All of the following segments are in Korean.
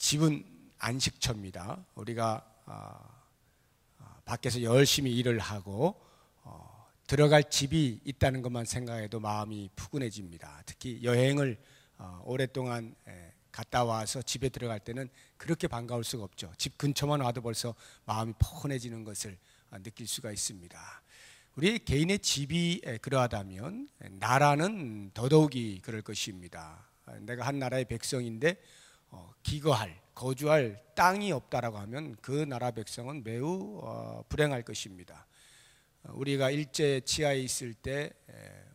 집은 안식처입니다. 우리가 밖에서 열심히 일을 하고 들어갈 집이 있다는 것만 생각해도 마음이 푸근해집니다. 특히 여행을 오랫동안 갔다 와서 집에 들어갈 때는 그렇게 반가울 수가 없죠. 집 근처만 와도 벌써 마음이 포근해지는 것을 느낄 수가 있습니다. 우리 개인의 집이 그러하다면 나라는 더더욱이 그럴 것입니다. 내가 한 나라의 백성인데 기거할, 거주할 땅이 없다라고 하면 그 나라 백성은 매우 불행할 것입니다. 우리가 일제 치하에 있을 때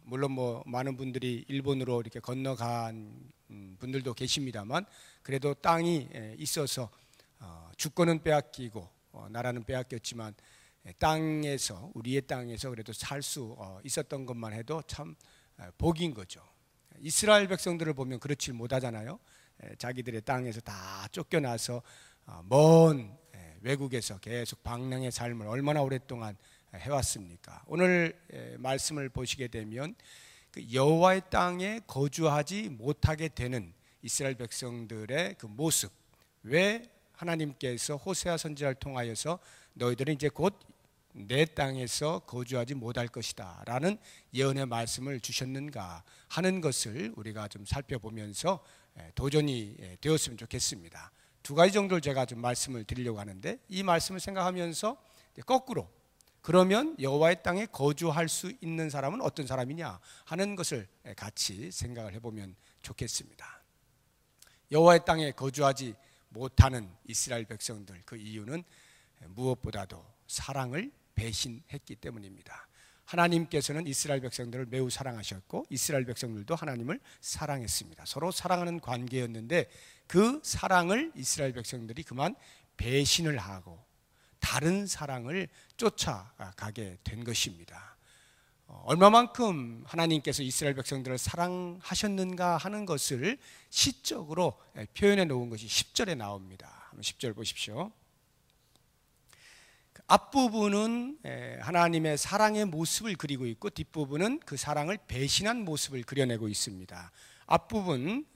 물론 많은 분들이 일본으로 이렇게 건너간 분들도 계십니다만 그래도 땅이 있어서 주권은 빼앗기고 나라는 빼앗겼지만 땅에서 우리의 땅에서 그래도 살 수 있었던 것만 해도 참 복인 거죠. 이스라엘 백성들을 보면 그렇지 못하잖아요. 자기들의 땅에서 다 쫓겨나서 먼 외국에서 계속 방랑의 삶을 얼마나 오랫동안 해왔습니까? 오늘 말씀을 보시게 되면 그 여호와의 땅에 거주하지 못하게 되는 이스라엘 백성들의 그 모습, 왜 하나님께서 호세아 선지자를 통하여서 너희들은 이제 곧 내 땅에서 거주하지 못할 것이다 라는 예언의 말씀을 주셨는가 하는 것을 우리가 좀 살펴보면서 도전이 되었으면 좋겠습니다. 두 가지 정도를 제가 좀 말씀을 드리려고 하는데, 이 말씀을 생각하면서 거꾸로 그러면 여호와의 땅에 거주할 수 있는 사람은 어떤 사람이냐 하는 것을 같이 생각을 해보면 좋겠습니다. 여호와의 땅에 거주하지 못하는 이스라엘 백성들, 그 이유는 무엇보다도 사랑을 배신했기 때문입니다. 하나님께서는 이스라엘 백성들을 매우 사랑하셨고 이스라엘 백성들도 하나님을 사랑했습니다. 서로 사랑하는 관계였는데 그 사랑을 이스라엘 백성들이 그만 배신을 하고 다른 사랑을 쫓아가게 된 것입니다. 얼마만큼 하나님께서 이스라엘 백성들을 사랑하셨는가 하는 것을 시적으로 표현해 놓은 것이 10절에 나옵니다. 한번 10절 보십시오. 앞부분은 하나님의 사랑의 모습을 그리고 있고 뒷부분은 그 사랑을 배신한 모습을 그려내고 있습니다. 앞부분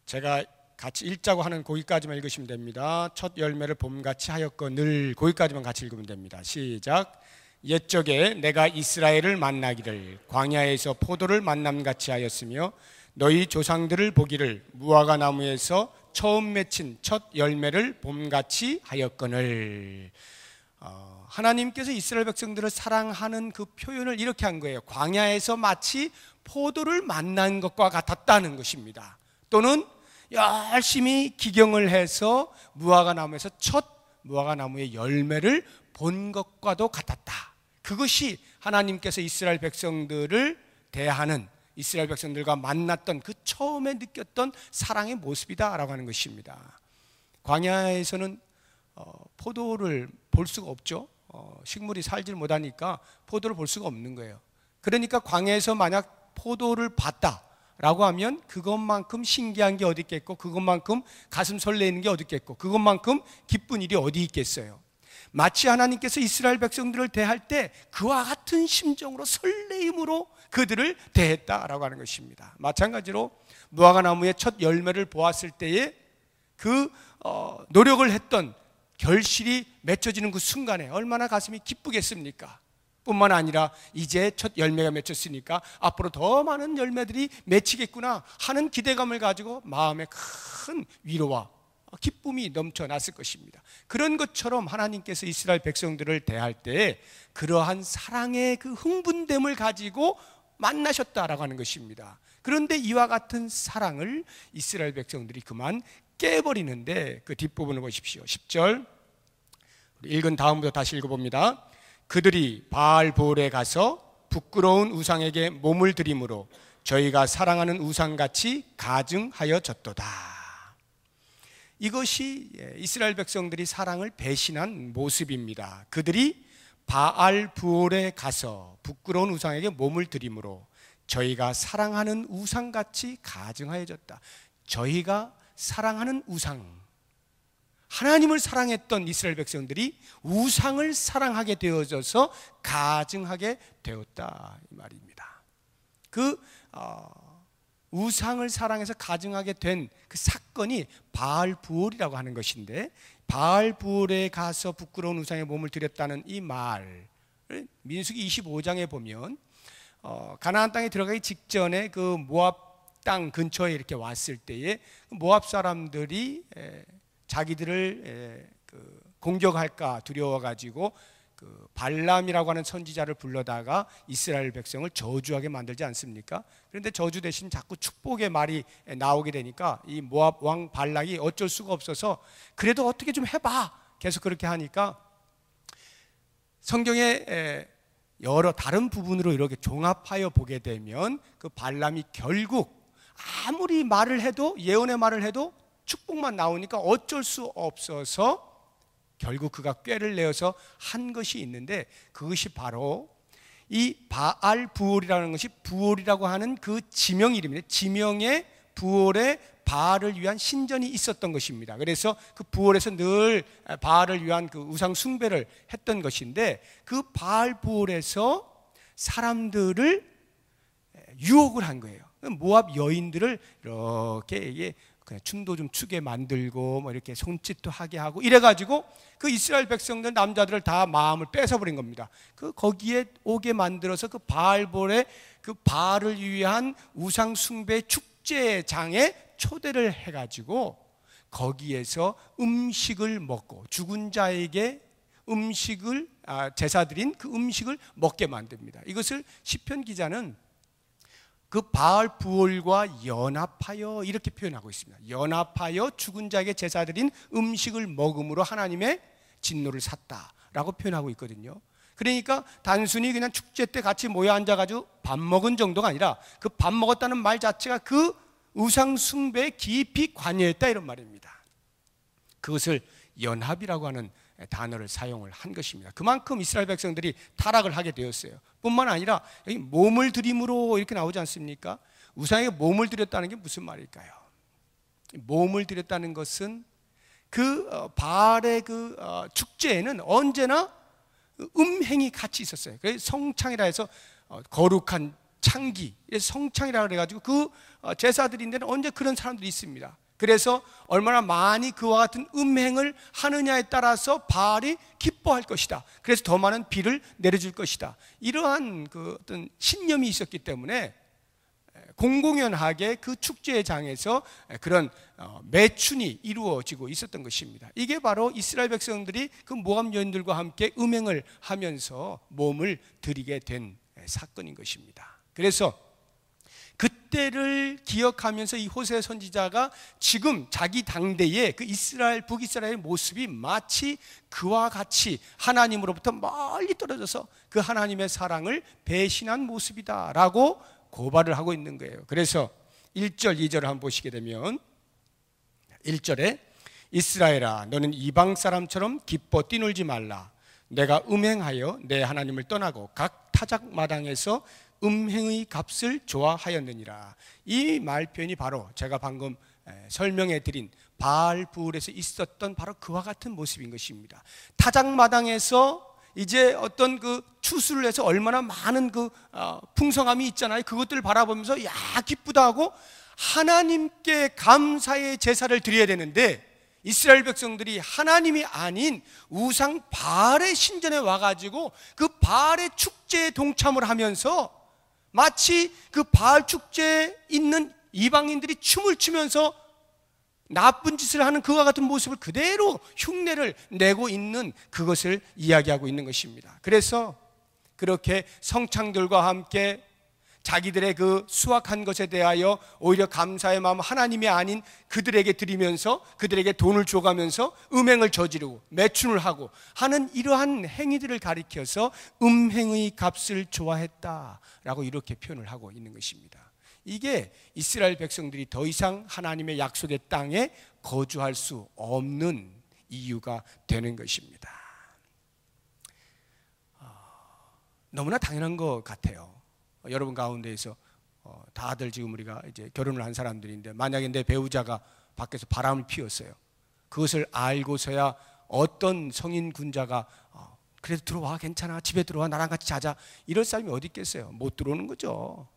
제가 같이 읽자고 하는 거기까지만 읽으시면 됩니다. 첫 열매를 봄같이 하였거늘, 거기까지만 같이 읽으면 됩니다. 시작. 옛적에 내가 이스라엘을 만나기를 광야에서 포도를 만남같이 하였으며 너희 조상들을 보기를 무화과 나무에서 처음 맺힌 첫 열매를 봄같이 하였거늘. 하나님께서 이스라엘 백성들을 사랑하는 그 표현을 이렇게 한 거예요. 광야에서 마치 포도를 만난 것과 같았다는 것입니다. 또는 열심히 기경을 해서 무화과 나무에서 첫 무화과 나무의 열매를 본 것과도 같았다. 그것이 하나님께서 이스라엘 백성들을 대하는, 이스라엘 백성들과 만났던 그 처음에 느꼈던 사랑의 모습이다라고 하는 것입니다. 광야에서는 포도를 볼 수가 없죠. 식물이 살질 못하니까 포도를 볼 수가 없는 거예요. 그러니까 광야에서 만약 포도를 봤다라고 하면 그것만큼 신기한 게 어디 있겠고, 그것만큼 가슴 설레는 게 어디 있겠고, 그것만큼 기쁜 일이 어디 있겠어요. 마치 하나님께서 이스라엘 백성들을 대할 때 그와 같은 심정으로, 설레임으로 그들을 대했다라고 하는 것입니다. 마찬가지로 무화과 나무의 첫 열매를 보았을 때에 그 노력을 했던 결실이 맺혀지는 그 순간에 얼마나 가슴이 기쁘겠습니까? 뿐만 아니라 이제 첫 열매가 맺혔으니까 앞으로 더 많은 열매들이 맺히겠구나 하는 기대감을 가지고 마음에 큰 위로와 기쁨이 넘쳐났을 것입니다. 그런 것처럼 하나님께서 이스라엘 백성들을 대할 때 그러한 사랑의 그 흥분됨을 가지고 만나셨다라고 하는 것입니다. 그런데 이와 같은 사랑을 이스라엘 백성들이 그만 깨버리는데, 그 뒷부분을 보십시오. 10절 읽은 다음부터 다시 읽어봅니다. 그들이 바알볼에 가서 부끄러운 우상에게 몸을 들이므로 저희가 사랑하는 우상같이 가증하여졌도다. 이것이 이스라엘 백성들이 사랑을 배신한 모습입니다. 그들이 바알볼에 가서 부끄러운 우상에게 몸을 들이므로 저희가 사랑하는 우상같이 가증하여졌다. 저희가 사랑하는 우상, 하나님을 사랑했던 이스라엘 백성들이 우상을 사랑하게 되어져서 가증하게 되었다 이 말입니다. 그 우상을 사랑해서 가증하게 된 그 사건이 바알부올이라고 하는 것인데, 바알부올에 가서 부끄러운 우상에 몸을 드렸다는 이 말, 민수기 25장에 보면 가나안 땅에 들어가기 직전에 그 모압 땅 근처에 이렇게 왔을 때에 모압 사람들이 자기들을 공격할까 두려워가지고 그 발람이라고 하는 선지자를 불러다가 이스라엘 백성을 저주하게 만들지 않습니까? 그런데 저주 대신 자꾸 축복의 말이 나오게 되니까 이 모압 왕 발락이 어쩔 수가 없어서 그래도 어떻게 좀 해봐, 계속 그렇게 하니까 성경의 여러 다른 부분으로 이렇게 종합하여 보게 되면 그 발람이 결국 아무리 말을 해도, 예언의 말을 해도 축복만 나오니까 어쩔 수 없어서 결국 그가 꾀를 내어서 한 것이 있는데, 그것이 바로 이 바알부올이라는 것이 부올이라고 하는 그 지명 이름인데, 지명의 부올의 바알을 위한 신전이 있었던 것입니다. 그래서 그 부올에서 늘 바알을 위한 그 우상 숭배를 했던 것인데, 그 바알부올에서 사람들을 유혹을 한 거예요. 모압 여인들을 이렇게 이게 그냥 춤도 좀 추게 만들고 뭐 이렇게 손짓도 하게 하고 이래가지고 그 이스라엘 백성들 남자들을 다 마음을 뺏어버린 겁니다. 그 거기에 오게 만들어서 그 바알볼의 그 바알을 위한 우상 숭배 축제장에 초대를 해가지고 거기에서 음식을 먹고 죽은 자에게 음식을 제사 드린 그 음식을 먹게 만듭니다. 이것을 시편 기자는 그 바알부올과 연합하여 이렇게 표현하고 있습니다. 연합하여 죽은 자에게 제사 드린 음식을 먹음으로 하나님의 진노를 샀다라고 표현하고 있거든요. 그러니까 단순히 그냥 축제 때 같이 모여 앉아가지고 밥 먹은 정도가 아니라 그 밥 먹었다는 말 자체가 그 우상 숭배에 깊이 관여했다, 이런 말입니다. 그것을 연합이라고 하는 단어를 사용을 한 것입니다. 그만큼 이스라엘 백성들이 타락을 하게 되었어요. 뿐만 아니라 여기 몸을 드림으로 이렇게 나오지 않습니까? 우상에게 몸을 드렸다는 게 무슨 말일까요? 몸을 드렸다는 것은 그 바알의 그 축제에는 언제나 음행이 같이 있었어요. 그래서 성창이라 해서 거룩한 창기, 성창이라 그래가지고 그 제사 드린 데는 언제 그런 사람들이 있습니다. 그래서 얼마나 많이 그와 같은 음행을 하느냐에 따라서 바알이 기뻐할 것이다. 그래서 더 많은 비를 내려줄 것이다. 이러한 그 어떤 신념이 있었기 때문에 공공연하게 그 축제장에서 그런 매춘이 이루어지고 있었던 것입니다. 이게 바로 이스라엘 백성들이 그 모압 여인들과 함께 음행을 하면서 몸을 드리게 된 사건인 것입니다. 그래서 그때를 기억하면서 이 호세 선지자가 지금 자기 당대의 그 이스라엘, 북이스라엘의 모습이 마치 그와 같이 하나님으로부터 멀리 떨어져서 그 하나님의 사랑을 배신한 모습이다라고 고발을 하고 있는 거예요. 그래서 1절, 2절을 한번 보시게 되면 1절에 이스라엘아 너는 이방 사람처럼 기뻐 뛰놀지 말라. 내가 음행하여 내 하나님을 떠나고 각 타작마당에서 음행의 값을 좋아하였느니라. 이 말표현이 바로 제가 방금 설명해 드린 바알부올에서 있었던 바로 그와 같은 모습인 것입니다. 타작마당에서 이제 어떤 그 추수를 해서 얼마나 많은 그 풍성함이 있잖아요. 그것들을 바라보면서 야 기쁘다 하고 하나님께 감사의 제사를 드려야 되는데, 이스라엘 백성들이 하나님이 아닌 우상 바알의 신전에 와가지고 그 바알의 축제에 동참을 하면서 마치 그 바알 축제에 있는 이방인들이 춤을 추면서 나쁜 짓을 하는 그와 같은 모습을 그대로 흉내를 내고 있는 그것을 이야기하고 있는 것입니다. 그래서 그렇게 성창들과 함께 자기들의 그 수확한 것에 대하여 오히려 감사의 마음 하나님이 아닌 그들에게 드리면서 그들에게 돈을 줘가면서 음행을 저지르고 매춘을 하고 하는 이러한 행위들을 가리켜서 음행의 값을 좋아했다라고 이렇게 표현을 하고 있는 것입니다. 이게 이스라엘 백성들이 더 이상 하나님의 약속의 땅에 거주할 수 없는 이유가 되는 것입니다. 너무나 당연한 것 같아요. 여러분 가운데에서 다들 지금 우리가 이제 결혼을 한 사람들인데, 만약에 내 배우자가 밖에서 바람을 피웠어요. 그것을 알고서야 어떤 성인 군자가 그래도 들어와, 괜찮아, 집에 들어와, 나랑 같이 자자, 이럴 사람이 어디 있겠어요? 못 들어오는 거죠.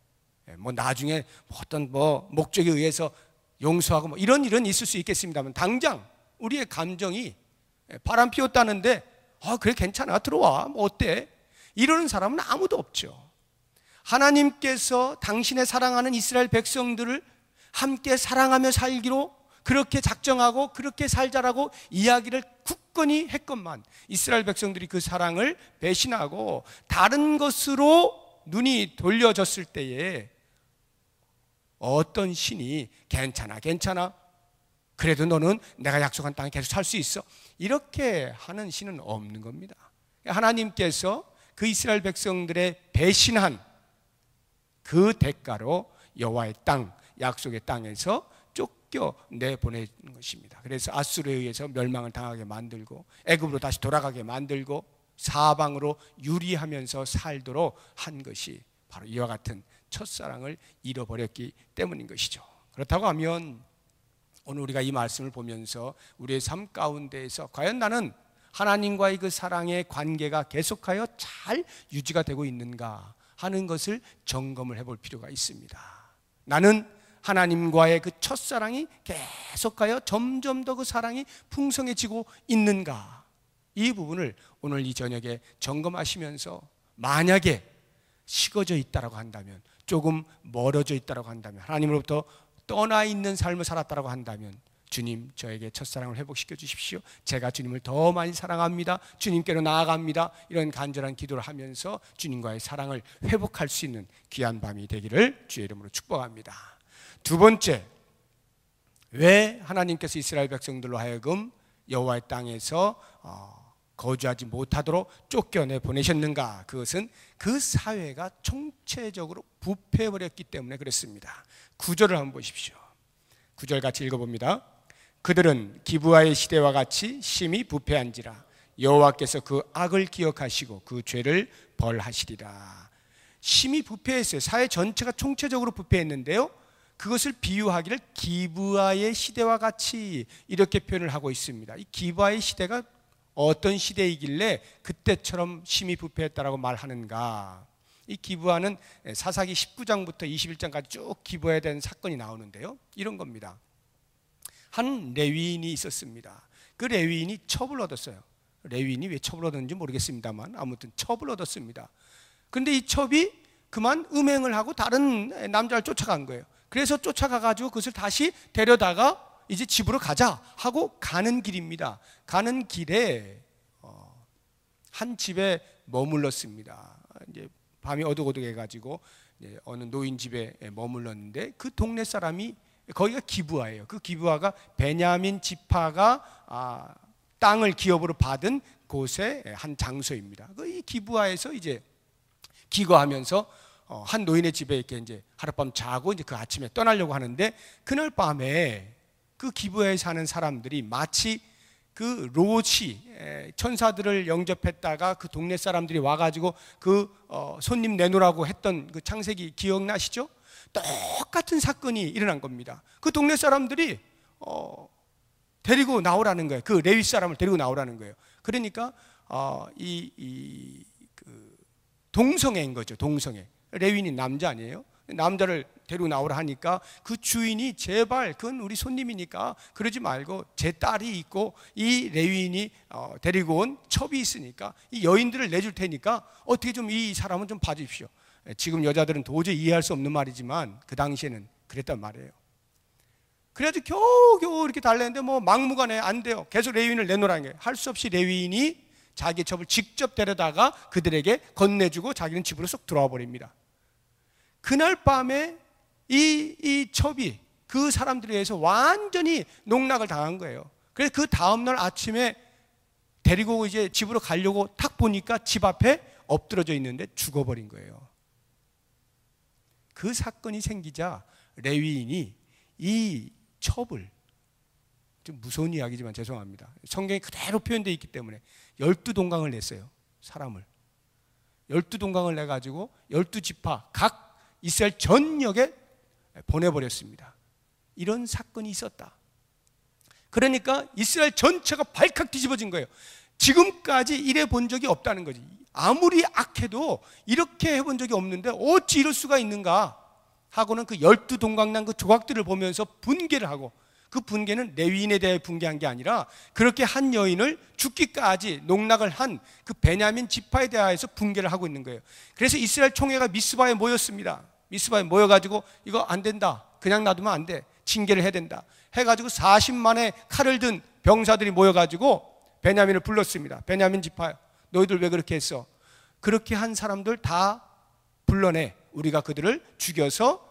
뭐 나중에 어떤 뭐 목적에 의해서 용서하고 뭐 이런 일은 있을 수 있겠습니다만, 당장 우리의 감정이 바람 피웠다는데 그래 괜찮아 들어와 뭐 어때, 이러는 사람은 아무도 없죠. 하나님께서 당신의 사랑하는 이스라엘 백성들을 함께 사랑하며 살기로 그렇게 작정하고 그렇게 살자라고 이야기를 굳건히 했건만, 이스라엘 백성들이 그 사랑을 배신하고 다른 것으로 눈이 돌려졌을 때에 어떤 신이 괜찮아 그래도 너는 내가 약속한 땅에 계속 살 수 있어, 이렇게 하는 신은 없는 겁니다. 하나님께서 그 이스라엘 백성들의 배신한 그 대가로 여호와의 땅, 약속의 땅에서 쫓겨내보내는 것입니다. 그래서 아수르에 의해서 멸망을 당하게 만들고 애굽으로 다시 돌아가게 만들고 사방으로 유리하면서 살도록 한 것이 바로 이와 같은 첫사랑을 잃어버렸기 때문인 것이죠. 그렇다고 하면 오늘 우리가 이 말씀을 보면서 우리의 삶 가운데에서 과연 나는 하나님과의 그 사랑의 관계가 계속하여 잘 유지가 되고 있는가 하는 것을 점검을 해볼 필요가 있습니다. 나는 하나님과의 그 첫사랑이 계속하여 점점 더 그 사랑이 풍성해지고 있는가, 이 부분을 오늘 이 저녁에 점검하시면서, 만약에 식어져 있다고 한다면, 조금 멀어져 있다고 한다면, 하나님으로부터 떠나 있는 삶을 살았다고 한다면, 주님 저에게 첫사랑을 회복시켜 주십시오, 제가 주님을 더 많이 사랑합니다, 주님께로 나아갑니다, 이런 간절한 기도를 하면서 주님과의 사랑을 회복할 수 있는 귀한 밤이 되기를 주의 이름으로 축복합니다. 두 번째, 왜 하나님께서 이스라엘 백성들로 하여금 여호와의 땅에서 거주하지 못하도록 쫓겨내 보내셨는가? 그것은 그 사회가 총체적으로 부패해버렸기 때문에 그렇습니다. 9절을 한번 보십시오. 9절 같이 읽어봅니다. 그들은 기브아의 시대와 같이 심히 부패한지라 여호와께서 그 악을 기억하시고 그 죄를 벌하시리라. 심히 부패했어요. 사회 전체가 총체적으로 부패했는데요, 그것을 비유하기를 기브아의 시대와 같이 이렇게 표현을 하고 있습니다. 이 기브아의 시대가 어떤 시대이길래 그때처럼 심히 부패했다라고 말하는가? 이 기브아는 사사기 19장부터 21장까지 쭉 기브아에 대한 사건이 나오는데요, 이런 겁니다. 한 레위인이 있었습니다. 그 레위인이 첩을 얻었어요. 레위인이 왜 첩을 얻었는지 모르겠습니다만 아무튼 첩을 얻었습니다. 그런데 이 첩이 그만 음행을 하고 다른 남자를 쫓아간 거예요. 그래서 쫓아가가지고 그것을 다시 데려다가 이제 집으로 가자 하고 가는 길입니다. 가는 길에 한 집에 머물렀습니다. 이제 밤이 어둑어둑해가지고 어느 노인 집에 머물렀는데, 그 동네 사람이, 거기가 기브아예요. 그 기브아가 베냐민 지파가 땅을 기업으로 받은 곳의 한 장소입니다. 이 기브아에서 이제 기거하면서 한 노인의 집에 이렇게 이제 하룻밤 자고 이제 그 아침에 떠나려고 하는데, 그날 밤에 그 기브아에 사는 사람들이 마치 그 롯이 천사들을 영접했다가 그 동네 사람들이 와가지고 그 손님 내놓으라고 했던 그 창세기 기억나시죠? 똑같은 사건이 일어난 겁니다. 그 동네 사람들이 데리고 나오라는 거예요. 그 레위 사람을 데리고 나오라는 거예요. 그러니까 그 동성애인 거죠. 동성애. 레위인이 남자 아니에요? 남자를 데리고 나오라 하니까 그 주인이 제발 그건 우리 손님이니까 그러지 말고 제 딸이 있고 이 레위인이 데리고 온 첩이 있으니까 이 여인들을 내줄 테니까 어떻게 좀 이 사람은 좀 봐주십시오. 지금 여자들은 도저히 이해할 수 없는 말이지만 그 당시에는 그랬단 말이에요. 그래가지고 겨우겨우 이렇게 달랬는데 뭐 막무가내 안 돼요. 계속 레위인을 내놓으라는 거예요. 할 수 없이 레위인이 자기 첩을 직접 데려다가 그들에게 건네주고 자기는 집으로 쏙 들어와 버립니다. 그날 밤에 이 첩이 그 사람들에 의해서 완전히 농락을 당한 거예요. 그래서 그 다음날 아침에 데리고 이제 집으로 가려고 탁 보니까 집 앞에 엎드러져 있는데 죽어버린 거예요. 그 사건이 생기자 레위인이 이 첩을, 좀 무서운 이야기지만 죄송합니다, 성경에 그대로 표현되어 있기 때문에 12동강을 냈어요. 사람을 12동강을 내가지고 12지파 각 이스라엘 전역에 보내버렸습니다. 이런 사건이 있었다. 그러니까 이스라엘 전체가 발칵 뒤집어진 거예요. 지금까지 이래 본 적이 없다는 거지. 아무리 악해도 이렇게 해본 적이 없는데 어찌 이럴 수가 있는가. 하고는 그 12동강난 그 조각들을 보면서 분개를 하고, 그 분개는 레위인에 대해 분개한 게 아니라 그렇게 한 여인을 죽기까지 농락을 한 그 베냐민 지파에 대하여서 분개를 하고 있는 거예요. 그래서 이스라엘 총회가 미스바에 모였습니다. 미스바에 모여가지고 이거 안 된다, 그냥 놔두면 안 돼, 징계를 해야 된다 해가지고 40만의 칼을 든 병사들이 모여가지고 베냐민을 불렀습니다. 베냐민 지파, 너희들 왜 그렇게 했어? 그렇게 한 사람들 다 불러내, 우리가 그들을 죽여서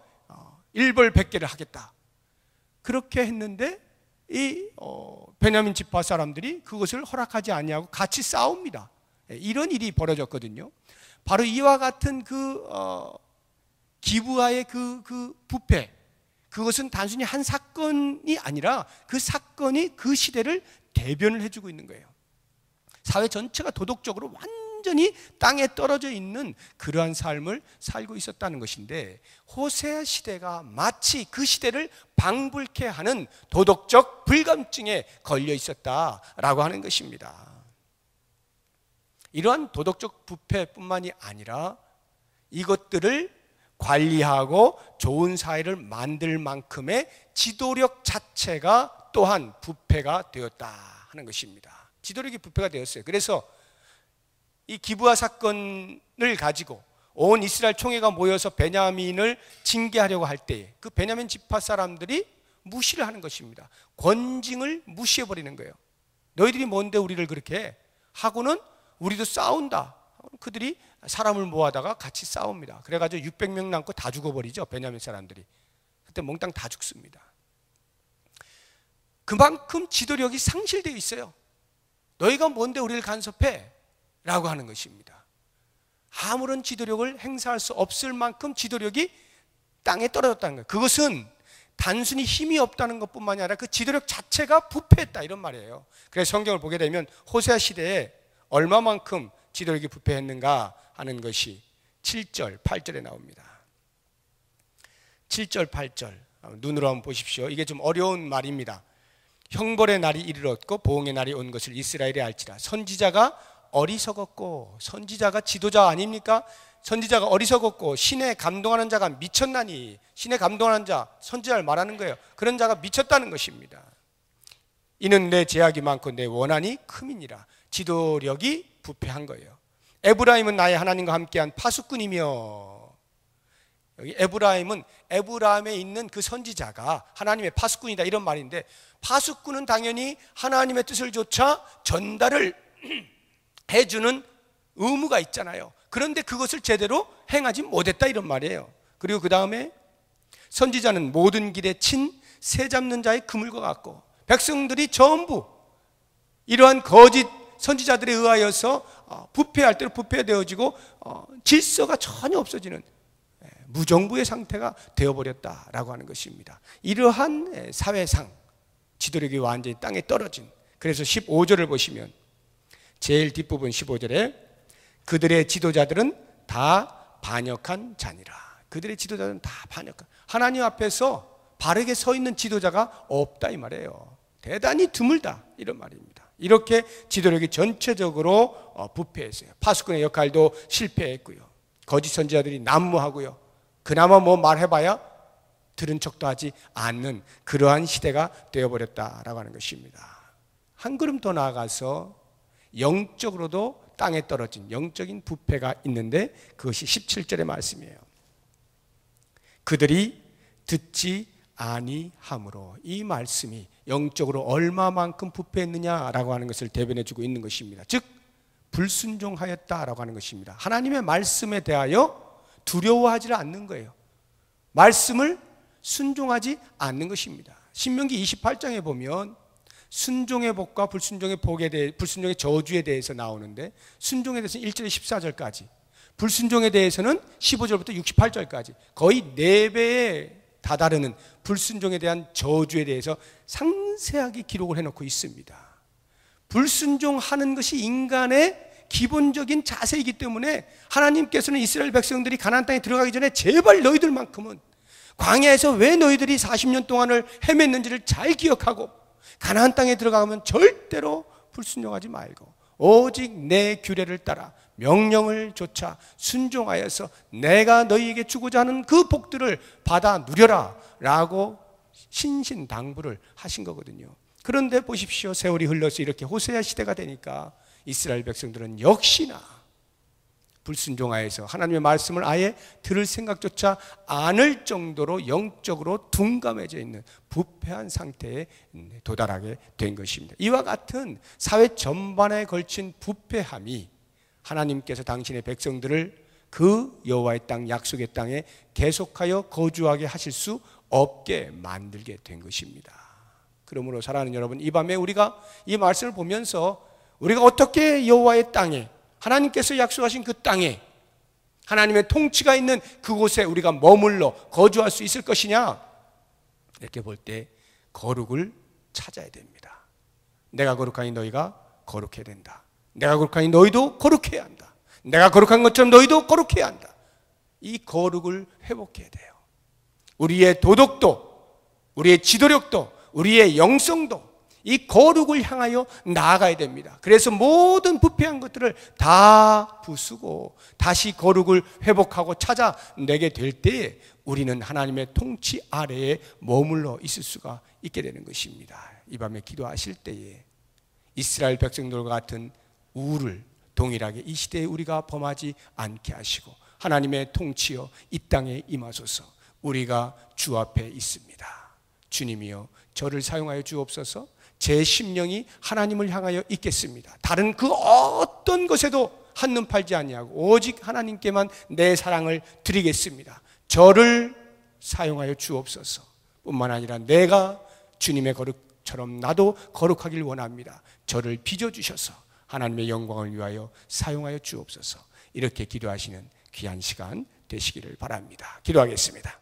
일벌백계를 하겠다. 그렇게 했는데 이 베냐민 지파 사람들이 그것을 허락하지 아니하고 같이 싸웁니다. 이런 일이 벌어졌거든요. 바로 이와 같은 기브아의 그 부패, 그것은 단순히 한 사건이 아니라 그 사건이 그 시대를 대변을 해주고 있는 거예요. 사회 전체가 도덕적으로 완전히 땅에 떨어져 있는 그러한 삶을 살고 있었다는 것인데, 호세아 시대가 마치 그 시대를 방불케 하는 도덕적 불감증에 걸려 있었다라고 하는 것입니다. 이러한 도덕적 부패뿐만이 아니라 이것들을 관리하고 좋은 사회를 만들 만큼의 지도력 자체가 또한 부패가 되었다 하는 것입니다. 지도력이 부패가 되었어요. 그래서 이 기브아 사건을 가지고 온 이스라엘 총회가 모여서 베냐민을 징계하려고 할 때에 그 베냐민 지파 사람들이 무시를 하는 것입니다. 권징을 무시해버리는 거예요. 너희들이 뭔데 우리를 그렇게 해? 하고는 우리도 싸운다. 그들이 사람을 모아다가 같이 싸웁니다. 그래가지고 600명 남고 다 죽어버리죠. 베냐민 사람들이. 그때 몽땅 다 죽습니다. 그만큼 지도력이 상실되어 있어요. 너희가 뭔데 우리를 간섭해? 라고 하는 것입니다. 아무런 지도력을 행사할 수 없을 만큼 지도력이 땅에 떨어졌다는 거예요. 그것은 단순히 힘이 없다는 것뿐만이 아니라 그 지도력 자체가 부패했다, 이런 말이에요. 그래서 성경을 보게 되면 호세아 시대에 얼마만큼 지도력이 부패했는가 하는 것이 7절, 8절에 나옵니다. 7절, 8절 눈으로 한번 보십시오. 이게 좀 어려운 말입니다. 형벌의 날이 이르렀고 보응의 날이 온 것을 이스라엘이 알지라. 선지자가 어리석었고, 선지자가 지도자 아닙니까? 선지자가 어리석었고 신에 감동하는 자가 미쳤나니. 신에 감동하는 자, 선지자를 말하는 거예요. 그런 자가 미쳤다는 것입니다. 이는 내 죄악이 많고 내 원한이 큼이니라. 지도력이 부패한 거예요. 에브라임은 나의 하나님과 함께한 파수꾼이며, 여기 에브라임은 에브라임에 있는 그 선지자가 하나님의 파수꾼이다, 이런 말인데, 파수꾼은 당연히 하나님의 뜻을 조차 전달을 해주는 의무가 있잖아요. 그런데 그것을 제대로 행하지 못했다, 이런 말이에요. 그리고 그 다음에 선지자는 모든 길에 친 새 잡는 자의 그물과 같고, 백성들이 전부 이러한 거짓 선지자들에 의하여서 부패할 대로 부패되어지고 질서가 전혀 없어지는 무정부의 상태가 되어버렸다라고 하는 것입니다. 이러한 사회상 지도력이 완전히 땅에 떨어진, 그래서 15절을 보시면 제일 뒷부분 15절에 그들의 지도자들은 다 반역한 자니라. 그들의 지도자들은 다 반역한, 하나님 앞에서 바르게 서 있는 지도자가 없다, 이 말이에요. 대단히 드물다, 이런 말입니다. 이렇게 지도력이 전체적으로 부패했어요. 파수꾼의 역할도 실패했고요. 거짓 선지자들이 난무하고요. 그나마 뭐 말해봐야 들은 척도 하지 않는 그러한 시대가 되어버렸다라고 하는 것입니다. 한 걸음 더 나아가서 영적으로도 땅에 떨어진 영적인 부패가 있는데, 그것이 17절의 말씀이에요. 그들이 듣지 아니함으로. 이 말씀이 영적으로 얼마만큼 부패했느냐라고 하는 것을 대변해주고 있는 것입니다. 즉 불순종하였다라고 하는 것입니다. 하나님의 말씀에 대하여 두려워하지 않는 거예요. 말씀을 순종하지 않는 것입니다. 신명기 28장에 보면 순종의 복과 불순종의 복에 대해, 불순종의 저주에 대해서 나오는데, 순종에 대해서는 1절에 14절까지, 불순종에 대해서는 15절부터 68절까지 거의 4배에 다다르는 불순종에 대한 저주에 대해서 상세하게 기록을 해놓고 있습니다. 불순종하는 것이 인간의 기본적인 자세이기 때문에 하나님께서는 이스라엘 백성들이 가나안 땅에 들어가기 전에 제발 너희들만큼은 광야에서 왜 너희들이 40년 동안을 헤맸는지를 잘 기억하고 가나안 땅에 들어가면 절대로 불순종하지 말고 오직 내 규례를 따라 명령을 조차 순종하여서 내가 너희에게 주고자 하는 그 복들을 받아 누려라 라고 신신당부를 하신 거거든요. 그런데 보십시오. 세월이 흘러서 이렇게 호세아 시대가 되니까 이스라엘 백성들은 역시나 불순종하여서 하나님의 말씀을 아예 들을 생각조차 않을 정도로 영적으로 둔감해져 있는 부패한 상태에 도달하게 된 것입니다. 이와 같은 사회 전반에 걸친 부패함이 하나님께서 당신의 백성들을 그 여호와의 땅, 약속의 땅에 계속하여 거주하게 하실 수 없게 만들게 된 것입니다. 그러므로 사랑하는 여러분, 이 밤에 우리가 이 말씀을 보면서 우리가 어떻게 여호와의 땅에, 하나님께서 약속하신 그 땅에, 하나님의 통치가 있는 그곳에 우리가 머물러 거주할 수 있을 것이냐, 이렇게 볼 때 거룩을 찾아야 됩니다. 내가 거룩하니 너희가 거룩해야 된다. 내가 거룩하니 너희도 거룩해야 한다. 내가 거룩한 것처럼 너희도 거룩해야 한다. 이 거룩을 회복해야 돼요. 우리의 도덕도, 우리의 지도력도, 우리의 영성도 이 거룩을 향하여 나아가야 됩니다. 그래서 모든 부패한 것들을 다 부수고 다시 거룩을 회복하고 찾아내게 될 때에 우리는 하나님의 통치 아래에 머물러 있을 수가 있게 되는 것입니다. 이 밤에 기도하실 때에 이스라엘 백성들과 같은 우를 동일하게 이 시대에 우리가 범하지 않게 하시고 하나님의 통치여 이 땅에 임하소서. 우리가 주 앞에 있습니다. 주님이여 저를 사용하여 주옵소서. 제 심령이 하나님을 향하여 있겠습니다. 다른 그 어떤 것에도 한눈 팔지 아니하고 오직 하나님께만 내 사랑을 드리겠습니다. 저를 사용하여 주옵소서. 뿐만 아니라 내가 주님의 거룩처럼 나도 거룩하길 원합니다. 저를 빚어주셔서 하나님의 영광을 위하여 사용하여 주옵소서. 이렇게 기도하시는 귀한 시간 되시기를 바랍니다. 기도하겠습니다.